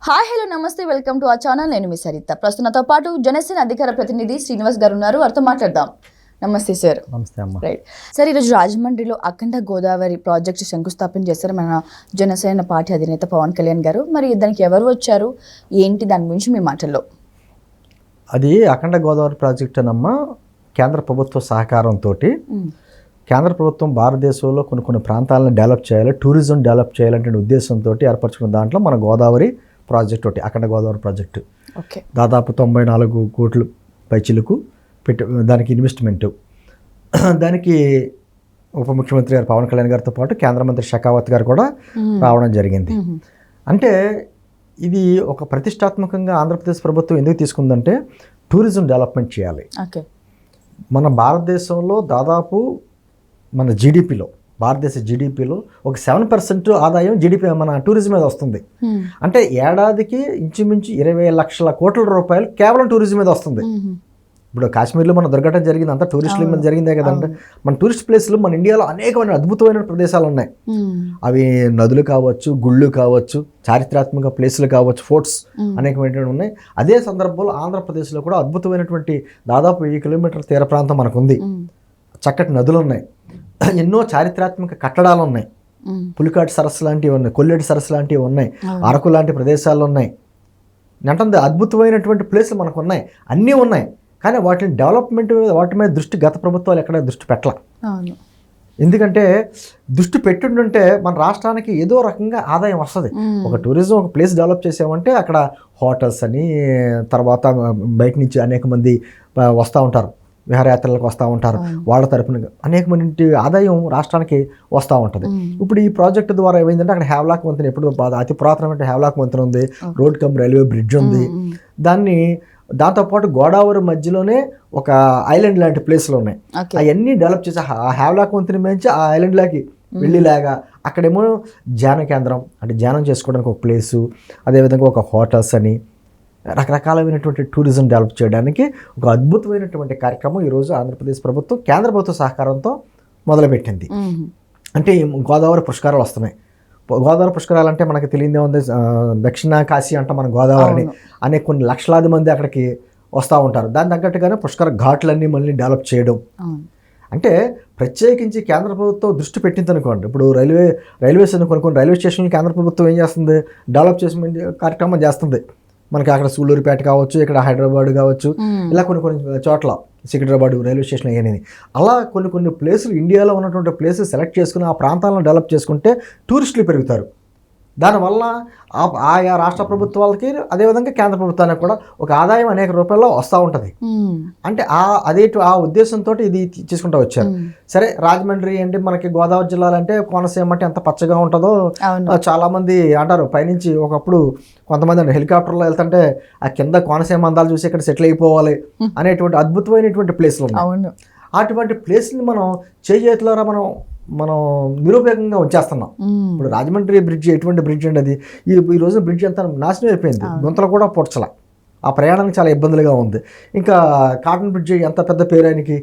Hi hello నమస్తే welcome to our channel. నేను మీ సరిత. ప్రస్తుతంతో పాటు జనసేన అధికార ప్రతినిధి శ్రీనివాస్ గారు ఉన్నారు. వారితో మాట్లాడదాం. నమస్తే సార్. నమస్తే అమ్మ. రైట్ సార్, ఈరోజు రాజమండ్రిలో అఖండ గోదావరి ప్రాజెక్ట్ శంకుస్థాపన చేశారు మన జనసేన పార్టీ అధినేత పవన్ కళ్యాణ్ గారు. మరి దానికి ఎవరు వచ్చారు, ఏంటి, దాని గురించి మీ మాటల్లో? అది అఖండ గోదావరి ప్రాజెక్ట్ అన్నమ్మ కేంద్ర ప్రభుత్వ సహకారంతో కేంద్ర ప్రభుత్వం భారతదేశంలో కొన్ని ప్రాంతాలను డెవలప్ చేయాలి, టూరిజం డెవలప్ చేయాలంటే ఉద్దేశంతో ఏర్పరచుకున్న దాంట్లో మన గోదావరి ప్రాజెక్ట్ ఒకటి, అఖండ గోదావరి ప్రాజెక్టు. ఓకే, దాదాపు 94 కోట్లు పైచిలకు పెట్టి దానికి ఇన్వెస్ట్మెంట్. దానికి ఉప ముఖ్యమంత్రి గారు పవన్ కళ్యాణ్ గారితో పాటు కేంద్ర మంత్రి షెకావత్ గారు కూడా రావడం జరిగింది. అంటే ఇది ఒక ప్రతిష్టాత్మకంగా ఆంధ్రప్రదేశ్ ప్రభుత్వం ఎందుకు తీసుకుందంటే టూరిజం డెవలప్మెంట్ చేయాలి. ఓకే, మన భారతదేశంలో దాదాపు మన జీడిపిలో, భారతదేశ జీడిపిలో ఒక 7% ఆదాయం జీడిపి మన టూరిజం మీద వస్తుంది. అంటే ఏడాదికి ఇంచుమించు 20 లక్షల కోట్ల రూపాయలు కేవలం టూరిజం మీద వస్తుంది. ఇప్పుడు కాశ్మీర్లో మన దుర్ఘటన జరిగింది, అంతా టూరిస్టుల మీద జరిగిందే కదంటే. మన టూరిస్ట్ ప్లేస్లు మన ఇండియాలో అనేకమైన అద్భుతమైన ప్రదేశాలు ఉన్నాయి. అవి నదులు కావచ్చు, గుళ్ళు కావచ్చు, చారిత్రాత్మక ప్లేసులు కావచ్చు, ఫోర్ట్స్ అనేకమైనటువంటి ఉన్నాయి. అదే సందర్భంలో ఆంధ్రప్రదేశ్లో కూడా అద్భుతమైనటువంటి దాదాపు 1000 కిలోమీటర్ల తీర ప్రాంతం మనకు ఉంది. చక్కటి నదులు ఉన్నాయి, ఎన్నో చారిత్రాత్మక కట్టడాలు ఉన్నాయి, పులికాటి సరస్సు లాంటివి ఉన్నాయి, కొల్లేటి సరస్సు లాంటివి ఉన్నాయి, అరకు లాంటి ప్రదేశాలు ఉన్నాయి. అంటే అద్భుతమైనటువంటి ప్లేసులు మనకు ఉన్నాయి, అన్నీ ఉన్నాయి. కానీ వాటిని డెవలప్మెంట్ మీద, వాటి మీద దృష్టి గత ప్రభుత్వాలు ఎక్కడ దృష్టి పెట్టాల. ఎందుకంటే దృష్టి పెట్టుంటే మన రాష్ట్రానికి ఏదో రకంగా ఆదాయం వస్తుంది. ఒక టూరిజం ఒక ప్లేస్ డెవలప్ చేసామంటే అక్కడ హోటల్స్ అని, తర్వాత బయట నుంచి అనేక మంది వస్తూ ఉంటారు, విహారయాత్రలకు వస్తూ ఉంటారు, వాళ్ళ తరపున అనేక మంది ఆదాయం రాష్ట్రానికి వస్తూ ఉంటుంది. ఇప్పుడు ఈ ప్రాజెక్టు ద్వారా ఏమైందంటే అక్కడ హ్యావ్లాక్ వంతెన, ఎప్పుడు అతి పురాతనమైన హ్యావ్లాక్ వంతెన ఉంది, రోడ్ కమ్ రైల్వే బ్రిడ్జ్ ఉంది. దాంతోపాటు గోదావరి మధ్యలోనే ఒక ఐలాండ్ లాంటి ప్లేస్లు ఉన్నాయి. అవన్నీ డెవలప్ చేసి ఆ హ్యావ్లాక్ వంతెన నుంచి ఆ ఐలాండ్లోకి వెళ్ళేలాగా అక్కడేమో ధ్యాన కేంద్రం, అంటే ధ్యానం చేసుకోవడానికి ఒక ప్లేసు, అదేవిధంగా ఒక హోటల్స్ అని రకరకాలైనటువంటి టూరిజం డెవలప్ చేయడానికి ఒక అద్భుతమైనటువంటి కార్యక్రమం ఈరోజు ఆంధ్రప్రదేశ్ ప్రభుత్వం కేంద్ర ప్రభుత్వ సహకారంతో మొదలుపెట్టింది. అంటే గోదావరి పుష్కరాలు వస్తున్నాయి. గోదావరి పుష్కరాలు అంటే మనకు తెలియదే ఉంది, దక్షిణ కాశీ అంట మన గోదావరిని, అనే కొన్ని లక్షలాది మంది అక్కడికి వస్తూ ఉంటారు. దాని తగ్గట్టుగానే పుష్కర ఘాట్లన్నీ మళ్ళీ డెవలప్ చేయడం. అంటే ప్రత్యేకించి కేంద్ర ప్రభుత్వం దృష్టి పెట్టింది అనుకోండి. ఇప్పుడు రైల్వేస్ కొన్ని రైల్వే స్టేషన్లు కేంద్ర ప్రభుత్వం ఏం చేస్తుంది, డెవలప్ చేసే కార్యక్రమం చేస్తుంది. మనకి అక్కడ సూళ్ళూరుపేట కావచ్చు, ఇక్కడ హైదరాబాద్ కావచ్చు, ఇలా కొన్ని చోట్ల సికింద్రాబాద్ రైల్వే స్టేషన్ అయ్యాయి. అలా కొన్ని ప్లేసులు ఇండియాలో ఉన్నటువంటి ప్లేసెస్ సెలెక్ట్ చేసుకుని ఆ ప్రాంతాలను డెవలప్ చేసుకుంటే టూరిస్టులు పెరుగుతారు. దానివల్ల ఆయా రాష్ట్ర ప్రభుత్వాలకి, అదేవిధంగా కేంద్ర ప్రభుత్వానికి కూడా ఒక ఆదాయం అనేక రూపాయల్లో వస్తూ ఉంటుంది. అంటే ఆ ఉద్దేశంతో ఇది తీసుకుంటూ వచ్చారు. సరే, రాజమండ్రి అంటే మనకి గోదావరి జిల్లాలు అంటే కోనసీమ అంటే ఎంత పచ్చగా ఉంటుందో చాలా మంది అంటారు. పైనుంచి ఒకప్పుడు కొంతమంది హెలికాప్టర్లో వెళ్తుంటే ఆ కింద కోనసీమ అందాలు చూసి ఇక్కడ సెటిల్ అయిపోవాలి అనేటువంటి అద్భుతమైనటువంటి ప్లేస్లు ఉన్నాయి. అటువంటి ప్లేస్ని మనం చేతులారా మనం నిరుపయోగంగా వచ్చేస్తున్నాం. ఇప్పుడు రాజమండ్రి బ్రిడ్జ్ ఎటువంటి బ్రిడ్జ్ అండి అది? ఈ రోజు బ్రిడ్జ్ అంతా నాశనం అయిపోయింది, గుంతలు కూడా పొడ్చల, ఆ ప్రయాణానికి చాలా ఇబ్బందులుగా ఉంది. ఇంకా కాటన్ బ్రిడ్జ్ ఎంత పెద్ద పేరు ఆయనకి,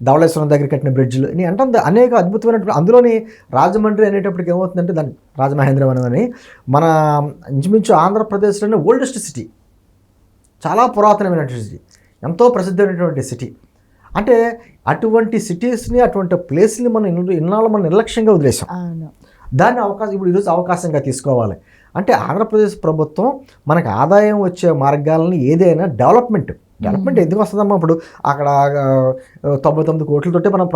ధవళేశ్వరం దగ్గర కట్టిన బ్రిడ్జ్లు నీ అంటే అనేక అద్భుతమైనటువంటి. అందులోని రాజమండ్రి అనేటప్పటికి ఏమవుతుందంటే దాన్ని రాజమహేంద్రవరం అని మన ఇంచుమించు ఆంధ్రప్రదేశ్లోనే ఓల్డెస్ట్ సిటీ, చాలా పురాతనమైనటువంటి సిటీ, ఎంతో ప్రసిద్ధమైనటువంటి సిటీ. అంటే అటువంటి సిటీస్ని, అటువంటి ప్లేస్ని ఇన్నాళ్ళు మనం నిర్లక్ష్యంగా వదిలేసాం. దాన్ని ఇప్పుడు ఈరోజు అవకాశంగా తీసుకోవాలి. అంటే ఆంధ్రప్రదేశ్ ప్రభుత్వం మనకు ఆదాయం వచ్చే మార్గాలని ఏదైనా డెవలప్మెంట్ ఎందుకు వస్తుందమ్మా? ఇప్పుడు అక్కడ 99 కోట్లతోటే మనం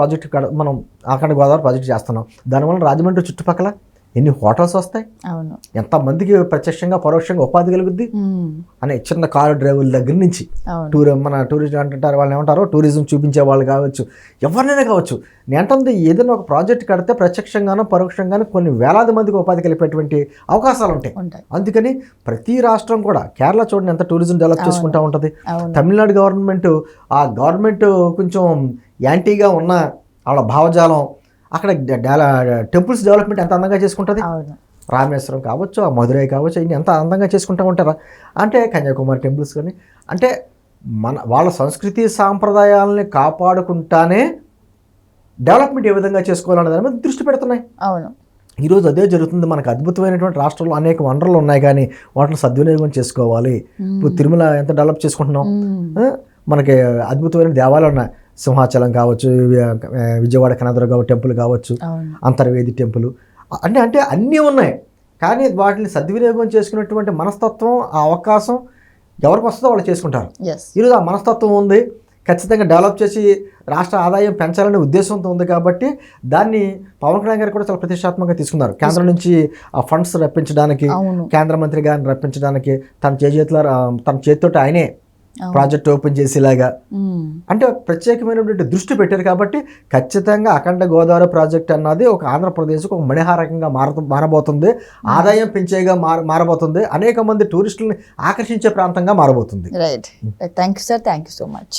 మనం అక్కడ గోదావరి ప్రాజెక్ట్ చేస్తున్నాం. దానివల్ల రాజమండ్రి చుట్టుపక్కల ఎన్ని హోటల్స్ వస్తాయి, ఎంతమందికి ప్రత్యక్షంగా పరోక్షంగా ఉపాధి కలుగుద్ది అనే చిన్న కారు డ్రైవర్ల దగ్గర నుంచి మన టూరిజం అంటుంటారు, వాళ్ళు ఏమంటారో టూరిజం చూపించే వాళ్ళు కావచ్చు, ఎవరినైనా కావచ్చు. నేంటుంది ఏదైనా ఒక ప్రాజెక్ట్ కడితే ప్రత్యక్షంగానో పరోక్షంగానో కొన్ని వేలాది మందికి ఉపాధి కలిపేటువంటి అవకాశాలు ఉంటాయి. అందుకని ప్రతి రాష్ట్రం కూడా, కేరళ చూడండి ఎంత టూరిజం డెవలప్ చేసుకుంటూ ఉంటుంది. తమిళనాడు గవర్నమెంట్ కొంచెం యాంటీగా ఉన్న వాళ్ళ భావజాలం, అక్కడ టెంపుల్స్ డెవలప్మెంట్ ఎంత అందంగా చేసుకుంటుంది. రామేశ్వరం కావచ్చు, ఆ మధురై కావచ్చు, ఇన్ని ఎంత అందంగా చేసుకుంటూ ఉంటారా. అంటే కన్యాకుమారి టెంపుల్స్ కానీ, అంటే వాళ్ళ సంస్కృతి సాంప్రదాయాలని కాపాడుకుంటానే డెవలప్మెంట్ ఏ విధంగా చేసుకోవాలనే దాని మీద దృష్టి పెడుతున్నాయి. ఈరోజు అదే జరుగుతుంది. మనకు అద్భుతమైనటువంటి రాష్ట్రంలో అనేక వనరులు ఉన్నాయి, కానీ వాటిని సద్వినియోగం చేసుకోవాలి. ఇప్పుడు తిరుమల ఎంత డెవలప్ చేసుకుంటున్నాం, మనకి అద్భుతమైన దేవాలయాలు ఉన్నాయి. సింహాచలం కావచ్చు, విజయవాడ కనకదుర్గ టెంపుల్ కావచ్చు, అంతర్వేది టెంపుల్, అంటే అన్నీ ఉన్నాయి. కానీ వాటిని సద్వినియోగం చేసుకునేటువంటి మనస్తత్వం, ఆ అవకాశం ఎవరికి వస్తుందో వాళ్ళు చేసుకుంటారు. ఈరోజు ఆ మనస్తత్వం ఉంది, ఖచ్చితంగా డెవలప్ చేసి రాష్ట్ర ఆదాయం పెంచాలనే ఉద్దేశంతో ఉంది. కాబట్టి దాన్ని పవన్ కళ్యాణ్ గారు కూడా చాలా ప్రతిష్టాత్మకంగా తీసుకున్నారు. కేంద్రం నుంచి ఆ ఫండ్స్ రప్పించడానికి, కేంద్ర మంత్రి గారిని రప్పించడానికి తన చేతితో ఆయనే ప్రాజెక్ట్ ఓపెన్ చేసేలాగా, అంటే ప్రత్యేకమైనటువంటి దృష్టి పెట్టారు. కాబట్టి ఖచ్చితంగా అఖండ గోదావరి ప్రాజెక్ట్ అన్నది ఒక ఆంధ్రప్రదేశ్కు ఒక మణిహారకంగా మారబోతుంది, ఆదాయం పెంచేగా మారబోతుంది, అనేక మంది టూరిస్టులని ఆకర్షించే ప్రాంతంగా మారబోతుంది. Right, thank you sir, thank you so much.